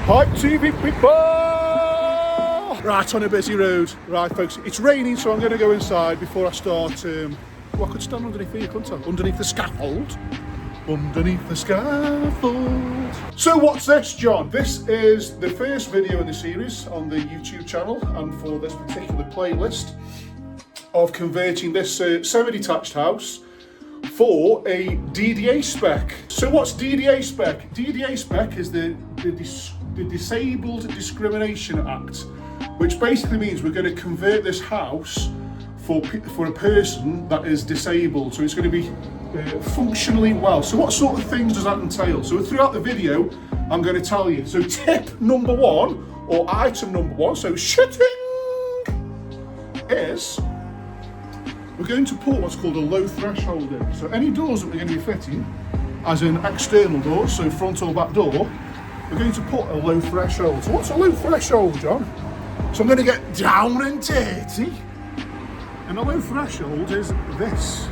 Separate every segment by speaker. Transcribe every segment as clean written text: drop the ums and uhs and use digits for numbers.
Speaker 1: Hi TV people! Right, on a busy road. Right folks, it's raining, so I'm going to go inside before I start. Well, I could stand underneath here, couldn't I? Underneath the scaffold. Underneath the scaffold. So what's this, John? This is the first video in the series on the YouTube channel, and for this particular playlist of converting this semi-detached house for a DDA Spec. So what's DDA Spec? DDA Spec is the Disabled Discrimination Act, which basically means we're going to convert this house for a person that is disabled. So it's going to be functionally well. So what sort of things does that entail? So throughout the video, I'm going to tell you. So tip number one, or item number one, so shooting, is we're going to put what's called a low threshold in. So any doors that we're going to be fitting, as in external doors, so front or back door, we're going to put a low threshold. So what's a low threshold, John? So I'm going to get down and dirty. And a low threshold is this.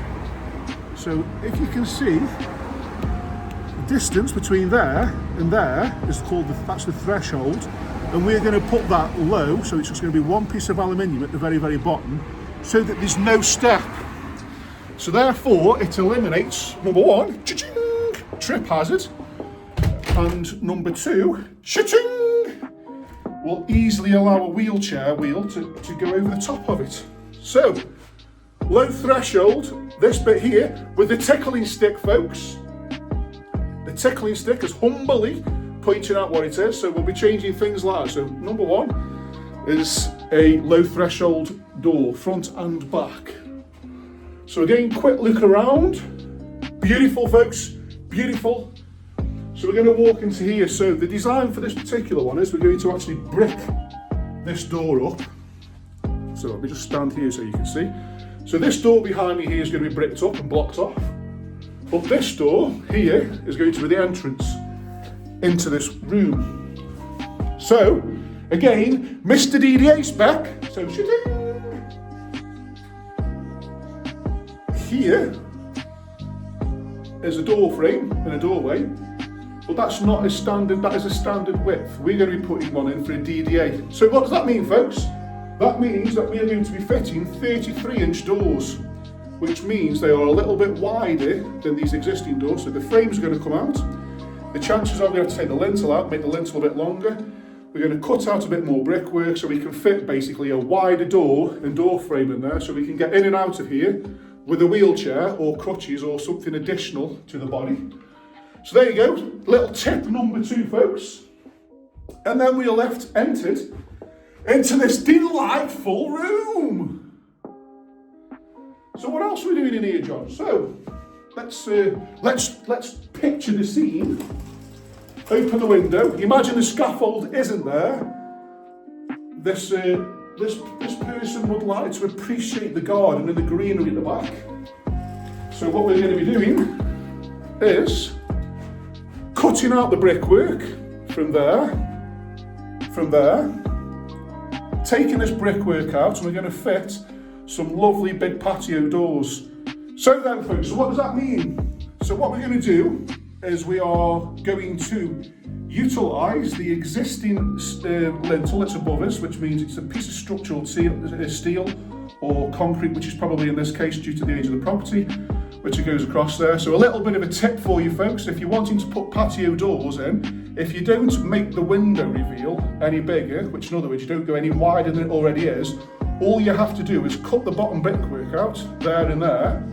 Speaker 1: So if you can see, the distance between there and there is called, that's the threshold. And we're going to put that low, so it's just going to be one piece of aluminium at the very, very bottom, so that there's no step. So therefore, it eliminates, number one, trip hazard, and number two, will easily allow a wheelchair wheel to go over the top of it. So, low threshold, this bit here, with the tickling stick, folks. The tickling stick is humbly pointing out what it is, so we'll be changing things like that. So, number one is a low threshold door, front and back. So again, quick look around. Beautiful, folks, beautiful. So we're going to walk into here. So the design for this particular one is we're going to actually brick this door up. So let me just stand here so you can see. So this door behind me here is going to be bricked up and blocked off. But this door here is going to be the entrance into this room. So again, Mr. DDA Spec. So here is a door frame and a doorway. But that's not a standard, that is a standard width. We're going to be putting one in for a DDA. So what does that mean, folks? That means that we are going to be fitting 33-inch doors, which means they are a little bit wider than these existing doors. So the frames are going to come out. The chances are we're going to take the lintel out, make the lintel a bit longer. We're going to cut out a bit more brickwork so we can fit basically a wider door and door frame in there, so we can get in and out of here with a wheelchair or crutches or something additional to the body. So there you go, little tip number two, folks. And then we are entered into this delightful room. So what else are we doing in here, John? So let's picture the scene. Open the window. Imagine the scaffold isn't there. This person would like to appreciate the garden and the greenery at the back. So what we're going to be doing is cutting out the brickwork from there, taking this brickwork out, and we're going to fit some lovely big patio doors. So then, folks, so what does that mean? So what we're going to do is we are going to utilise the existing lintel that's above us, which means it's a piece of structural steel or concrete, which is probably in this case due to the age of the property, which goes across there. So a little bit of a tip for you folks, if you're wanting to put patio doors in, if you don't make the window reveal any bigger, which in other words you don't go any wider than it already is, all you have to do is cut the bottom brickwork out there and there,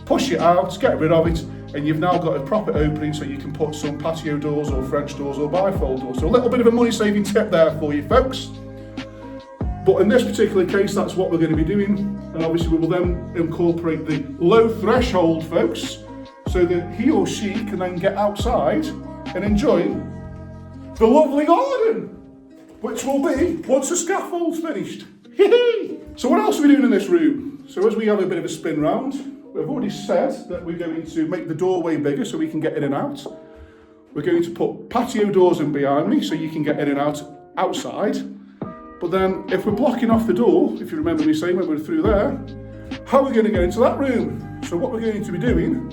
Speaker 1: push it out, get rid of it, and you've now got a proper opening so you can put some patio doors or French doors or bifold doors. So a little bit of a money saving tip there for you folks. But in this particular case, that's what we're going to be doing. And obviously we will then incorporate the low threshold, folks, so that he or she can then get outside and enjoy the lovely garden, which will be once the scaffold's finished. So what else are we doing in this room? So as we have a bit of a spin round, we've already said that we're going to make the doorway bigger so we can get in and out. We're going to put patio doors in behind me so you can get in and out outside. But then if we're blocking off the door, if you remember me saying when we're through there, how are we going to get into that room? So what we're going to be doing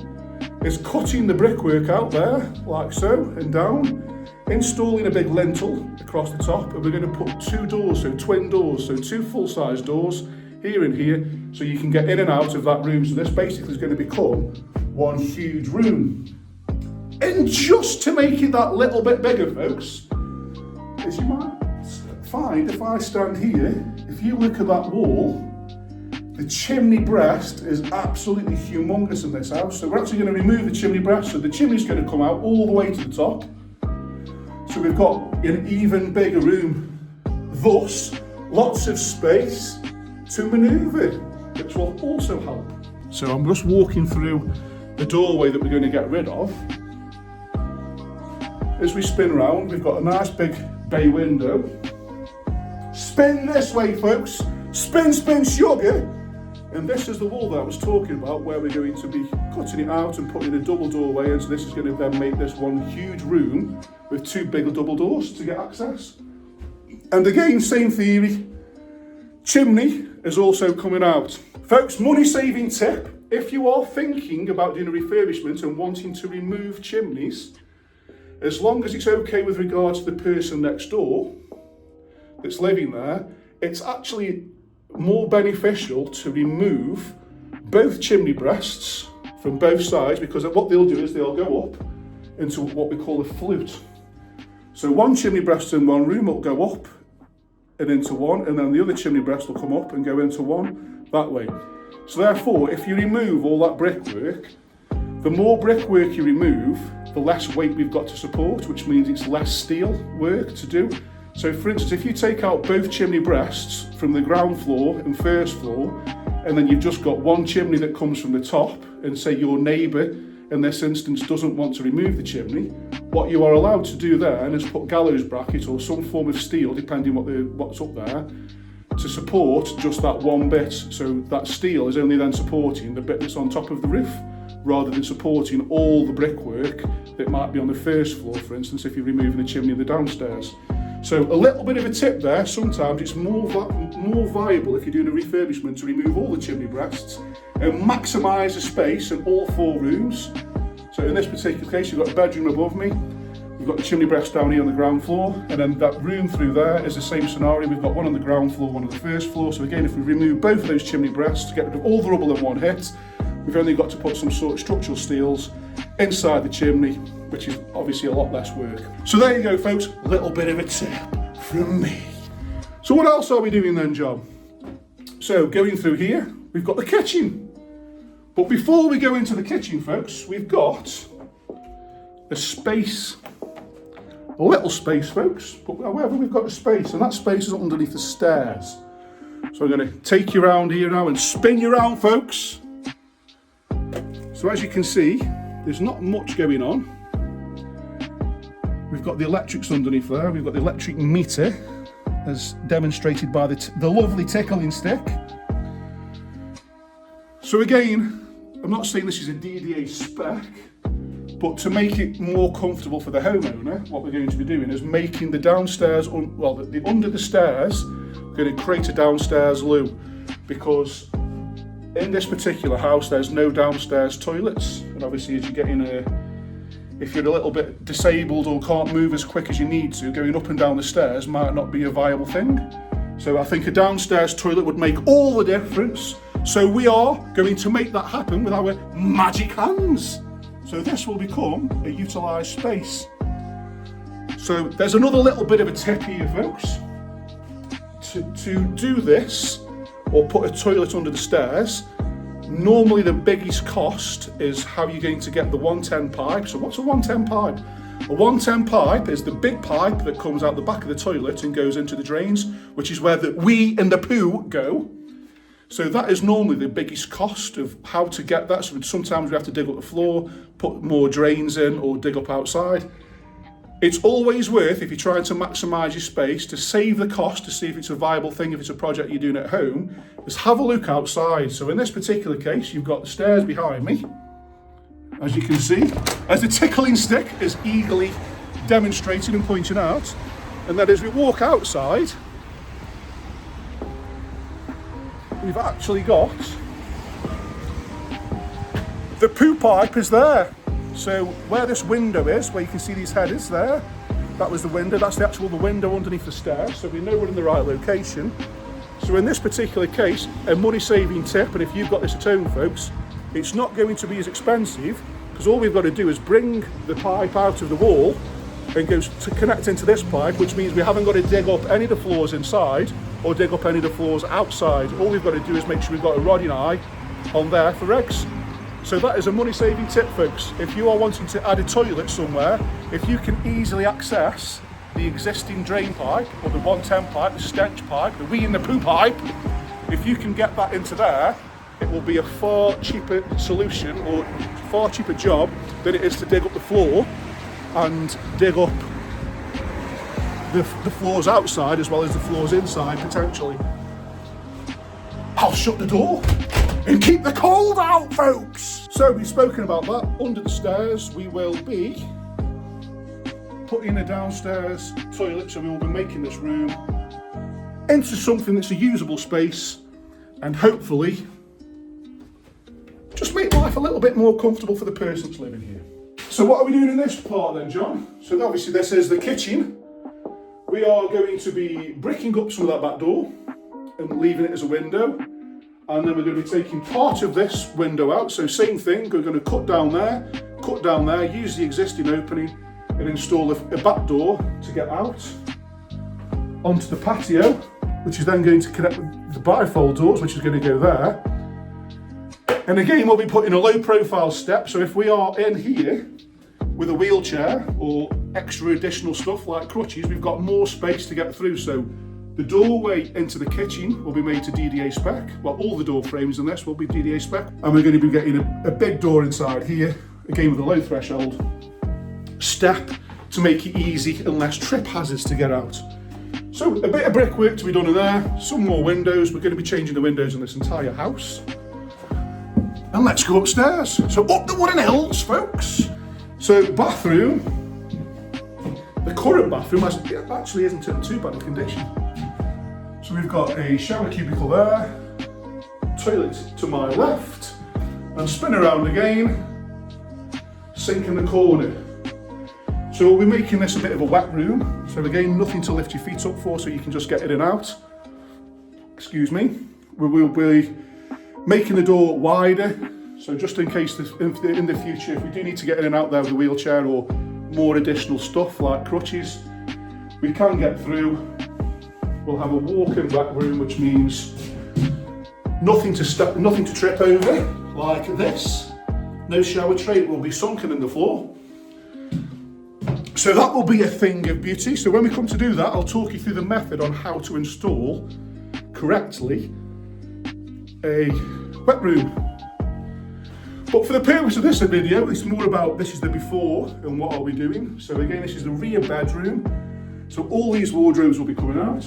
Speaker 1: is cutting the brickwork out there, like so, and down, installing a big lintel across the top, and we're going to put 2 doors, so twin doors, so 2 full-size doors here and here, so you can get in and out of that room. So this basically is going to become one huge room. And just to make it that little bit bigger, folks, as you might find if I stand here, if you look at that wall, the chimney breast is absolutely humongous in this house. So we're actually going to remove the chimney breast, so the chimney's going to come out all the way to the top. So we've got an even bigger room, thus lots of space to manoeuvre, which will also help. So I'm just walking through the doorway that we're going to get rid of. As we spin around, we've got a nice big bay window. Spin this way, folks. Spin, spin, sugar. And this is the wall that I was talking about, where we're going to be cutting it out and putting a double doorway in. So this is going to then make this one huge room with 2 big double doors to get access. And again, same theory. Chimney is also coming out. Folks, money saving tip. If you are thinking about doing a refurbishment and wanting to remove chimneys, as long as it's okay with regards to the person next door that's living there, it's actually more beneficial to remove both chimney breasts from both sides, because what they'll do is they'll go up into what we call a flute. So one chimney breast in one room will go up and into one, and then the other chimney breast will come up and go into one that way. So therefore, if you remove all that brickwork, the more brickwork you remove, the less weight we've got to support, which means it's less steel work to do. So for instance, if you take out both chimney breasts from the ground floor and first floor, and then you've just got one chimney that comes from the top, and say your neighbour in this instance doesn't want to remove the chimney, what you are allowed to do then is put gallows bracket or some form of steel, depending what's up there, to support just that one bit. So that steel is only then supporting the bit that's on top of the roof, rather than supporting all the brickwork that might be on the first floor, for instance, if you're removing the chimney in the downstairs. So a little bit of a tip there, sometimes it's more viable if you're doing a refurbishment to remove all the chimney breasts and maximise the space in all 4 rooms. So in this particular case, you've got a bedroom above me, we've got the chimney breast down here on the ground floor, and then that room through there is the same scenario. We've got one on the ground floor, one on the first floor. So again, if we remove both of those chimney breasts to get rid of all the rubble in one hit, we've only got to put some sort of structural steels inside the chimney, which is obviously a lot less work. So there you go, folks, a little bit of a tip from me. So what else are we doing then, John? So going through here, we've got the kitchen. But before we go into the kitchen, folks, we've got a space, a little space, folks, but however, we've got a space, and that space is underneath the stairs. So I'm going to take you around here now and spin you around, folks. So as you can see, there's not much going on. We've got the electrics underneath there. We've got the electric meter, as demonstrated by the lovely tickling stick. So again, I'm not saying this is a DDA spec, but to make it more comfortable for the homeowner, what we're going to be doing is making the downstairs, the under the stairs, we're going to create a downstairs loo, because in this particular house, there's no downstairs toilets, and obviously as you're getting if you're a little bit disabled or can't move as quick as you need to, going up and down the stairs might not be a viable thing. So I think a downstairs toilet would make all the difference. So we are going to make that happen with our magic hands. So this will become a utilised space. So there's another little bit of a tip here, folks. To do this, or put a toilet under the stairs, normally the biggest cost is how you're going to get the 110 pipe. So what's a 110 pipe? A 110 pipe is the big pipe that comes out the back of the toilet and goes into the drains, which is where the wee and the poo go. So that is normally the biggest cost of how to get that. So sometimes we have to dig up the floor, put more drains in, or dig up outside. It's always worth, if you're trying to maximise your space, to save the cost, to see if it's a viable thing, if it's a project you're doing at home, is have a look outside. So in this particular case, you've got the stairs behind me, as you can see, as the tickling stick is eagerly demonstrated and pointing out. And then as we walk outside, we've actually got the poo pipe is there. So where this window is, where you can see these headers there, That was the window. That's the window underneath the stairs, so we know we're in the right location. So in this particular case, a money-saving tip, and if you've got this at home, folks, it's not going to be as expensive, because all we've got to do is bring the pipe out of the wall and go to connect into this pipe, which means we haven't got to dig up any of the floors inside or dig up any of the floors outside. All we've got to do is make sure we've got a rodding eye on there for eggs. So that is a money-saving tip, folks. If you are wanting to add a toilet somewhere, if you can easily access the existing drain pipe or the 110 pipe, the stench pipe, the wee and the poo pipe, if you can get that into there, it will be a far cheaper solution or far cheaper job than it is to dig up the floor and dig up the floors outside as well as the floors inside potentially. I'll shut the door and keep the cold out, folks. So we've spoken about that. Under the stairs, we will be putting a downstairs toilet, so we will be making this room into something that's a usable space and hopefully just make life a little bit more comfortable for the person that's living here. So what are we doing in this part then, John? So obviously this is the kitchen. We are going to be bricking up some of that back door and leaving it as a window. And then we're going to be taking part of this window out. So same thing, we're going to cut down there, use the existing opening and install a back door to get out onto the patio, which is then going to connect with the bifold doors, which is going to go there. And again, we'll be putting a low profile step. So if we are in here with a wheelchair or extra additional stuff like crutches, we've got more space to get through. So the doorway into the kitchen will be made to DDA Spec. Well, all the door frames in this will be DDA Spec. And we're going to be getting a big door inside here, again with a low threshold step to make it easy and less trip hazards to get out. So a bit of brickwork to be done in there, some more windows. We're going to be changing the windows in this entire house. And let's go upstairs. So up the wooden hills, folks. So bathroom, the current bathroom actually isn't in too bad a condition. So we've got a shower cubicle there, toilet to my left, and spin around again, sink in the corner. So we'll be making this a bit of a wet room. So again, nothing to lift your feet up for, so you can just get in and out. Excuse me. We will be making the door wider. So just in case in the future, if we do need to get in and out there with a wheelchair or more additional stuff like crutches, we can get through. We'll have a walk-in back room, which means nothing to trip over, like this. No shower tray, it will be sunken in the floor. So that will be a thing of beauty. So when we come to do that, I'll talk you through the method on how to install correctly a wet room. But for the purpose of this video, it's more about this is the before and what are we doing. So again, this is the rear bedroom. So all these wardrobes will be coming out.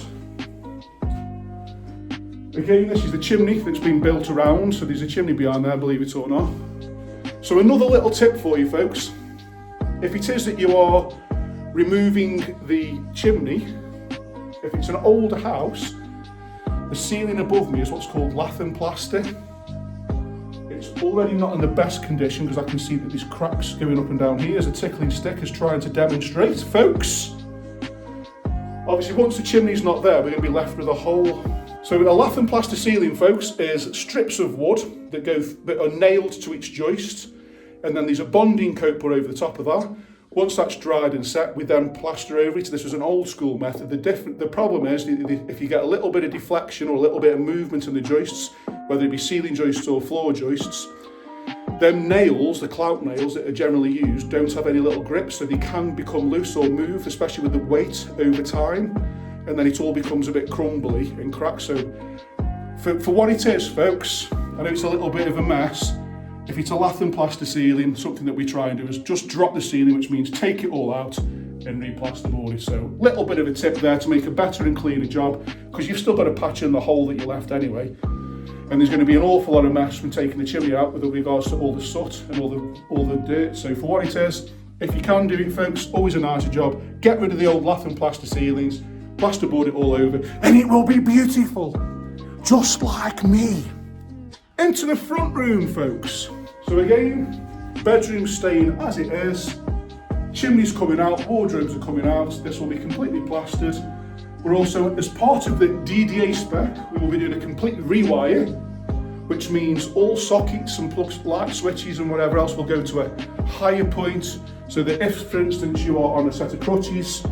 Speaker 1: Again, this is the chimney that's been built around. So there's a chimney behind there, believe it or not. So another little tip for you folks. If it is that you are removing the chimney, if it's an older house, the ceiling above me is what's called lath and plaster. It's already not in the best condition because I can see that there's cracks going up and down here as a tickling stick is trying to demonstrate. Folks, obviously once the chimney's not there, we're going to be left with a hole. So a lath and plaster ceiling, folks, is strips of wood that are nailed to each joist, and then there's a bonding coat put over the top of that. Once that's dried and set, we then plaster over it. This was an old school method. The problem is if you get a little bit of deflection or a little bit of movement in the joists, whether it be ceiling joists or floor joists, them nails, the clout nails that are generally used, don't have any little grips, so they can become loose or move, especially with the weight over time, and then it all becomes a bit crumbly and cracked. So for what it is, folks, I know it's a little bit of a mess. If it's a lath and plaster ceiling, something that we try and do is just drop the ceiling, which means take it all out and re-plasterboard it. So little bit of a tip there to make a better and cleaner job, because you've still got to patch in the hole that you left anyway. And there's going to be an awful lot of mess from taking the chimney out with regards to all the soot and all the dirt. So for what it is, if you can do it, folks, always a nicer job. Get rid of the old lath and plaster ceilings, plasterboard it all over, and it will be beautiful, just like me. Into the front room, folks. So again, bedroom staying as it is, chimneys coming out, wardrobes are coming out. This will be completely plastered. We're also, as part of the DDA spec, we will be doing a complete rewire, which means all sockets and plugs, light switches and whatever else will go to a higher point, so that if, for instance, you are on a set of crutches,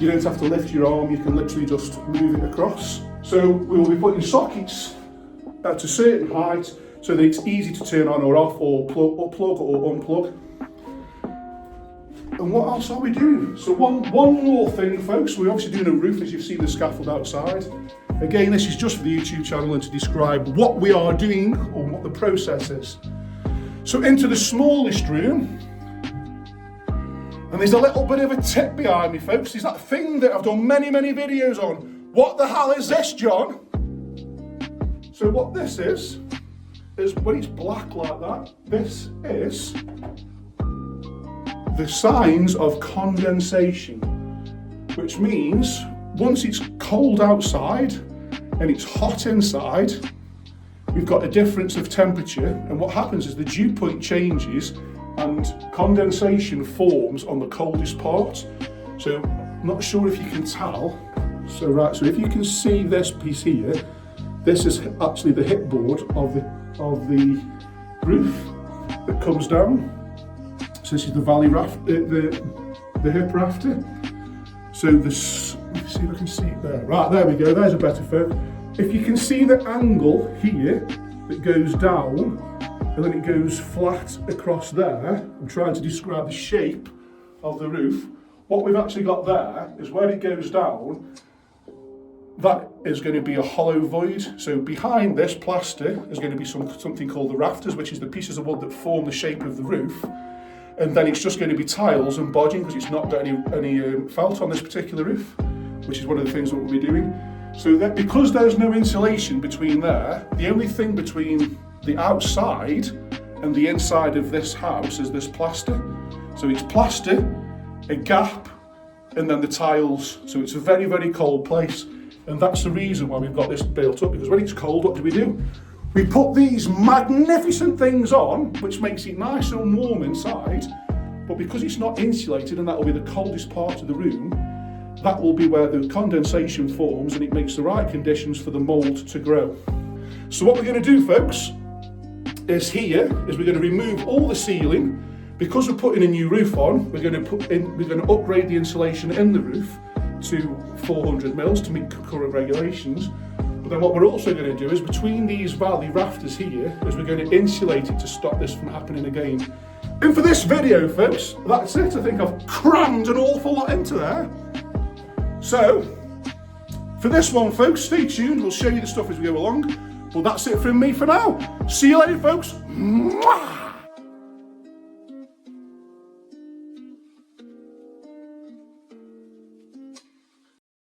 Speaker 1: you don't have to lift your arm, you can literally just move it across. So we will be putting sockets at a certain height so that it's easy to turn on or off, or plug or unplug. And what else are we doing? So one more thing, folks. We're obviously doing a roof, as you've seen the scaffold outside. Again, this is just for the YouTube channel and to describe what we are doing or what the process is. So into the smallest room, and there's a little bit of a tip behind me, folks. There's that thing that I've done many videos on. What the hell is this, John? So what this is when it's black like that, this is the signs of condensation, which means once it's cold outside and it's hot inside, we've got a difference of temperature, and what happens is the dew point changes and condensation forms on the coldest part. So I'm not sure if you can tell. So if you can see this piece here, this is actually the hip board of the roof that comes down. So this is the valley raft, the hip rafter. So this, let me see if I can see it there. Right, there we go, there's a better photo. If you can see the angle here that goes down and then it goes flat across there, I'm trying to describe the shape of the roof. What we've actually got there is where it goes down, that is going to be a hollow void. So behind this plaster is going to be something called the rafters, which is the pieces of wood that form the shape of the roof. And then it's just going to be tiles and bodging, because it's not got any felt on this particular roof, which is one of the things that we'll be doing. So that because there's no insulation between there, the only thing between the outside and the inside of this house is this plaster. So it's plaster, a gap, and then the tiles. So it's a very cold place. And that's the reason why we've got this built up, because when it's cold, what do? We put these magnificent things on, which makes it nice and warm inside, but because it's not insulated and that will be the coldest part of the room, that will be where the condensation forms and it makes the right conditions for the mould to grow. So what we're going to do, folks, is we're going to remove all the ceiling. Because we're putting a new roof on, we're going to upgrade the insulation in the roof to 400 mils to meet current regulations. But then what we're also going to do is between these valley rafters here, is we're going to insulate it to stop this from happening again. And for this video, folks, that's it. I think I've crammed an awful lot into there. So, for this one, folks, stay tuned. We'll show you the stuff as we go along. Well, that's it from me for now. See you later, folks. Mwah!